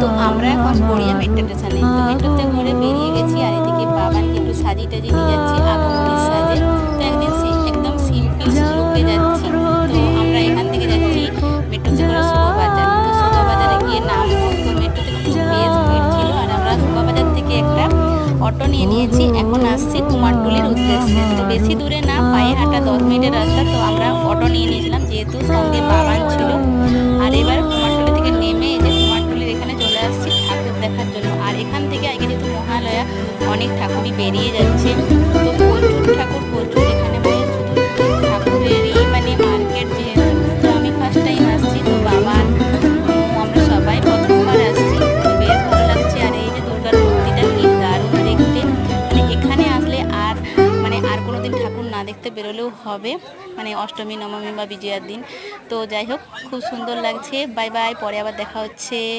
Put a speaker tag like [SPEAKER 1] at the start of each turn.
[SPEAKER 1] তো আমরা এখন গড়িয়া মেট্রো স্টেশনে, তো মেট্রোতে করে বেরিয়ে গেছি। আর এদিকে বাবানকে একটু সাজিয়ে টাজিয়ে নিয়ে যাচ্ছি আগমনের সাজে। তো একদম সিম্পল লুকে যাচ্ছি। তো আমরা এখান থেকে যাচ্ছি মেট্রোতে করে শুভবাজার। তো শুভবাজারে গিয়ে নামবো। তো মেট্রোতে কিন্তু বেশ ভিড় ছিল। আর আমরা শুভবাজার থেকে একটা অটো নিয়ে নিয়েছি, এখন আসছি কুমারটুলির উদ্দেশ্যে। তো বেশি দূরে না, পায়ে হাঁটা 10 মিনিটের রাস্তা। তো আমরা অটো নিয়ে নিয়েছিলাম যেহেতু সঙ্গে বাবান ছিল। আর এবার কুমারটুলি থেকে নেমে এই যে কুমারটুলির এখানে চলে আসছি ঠাকুর দেখার জন্য। আর এখান থেকে আগে যেহেতু মহালয়া, অনেক ঠাকুরই বেরিয়ে যাচ্ছে। তো প্রচুর ঠাকুর, প্রচুর এখানে মানে শুধু ঠাকুরেরই মানে মার্কেট যেহেতু। তো আমি ফার্স্ট টাইম আসছি, তো বাবান আমরা সবাই প্রথমবার আসছি। তো বেশ ভালো লাগছে। আর এই যে দুর্গার মূর্তিটা কি দারুণ দেখতে, মানে এখানে আসলে আর কোনো দিন ঠাকুর না দেখতে বেরোলেও হবে, মানে অষ্টমী, নবমী বা বিজয়ার দিন। তো যাই হোক, খুব সুন্দর লাগছে। বাই বাই, পরে আবার দেখা হচ্ছে।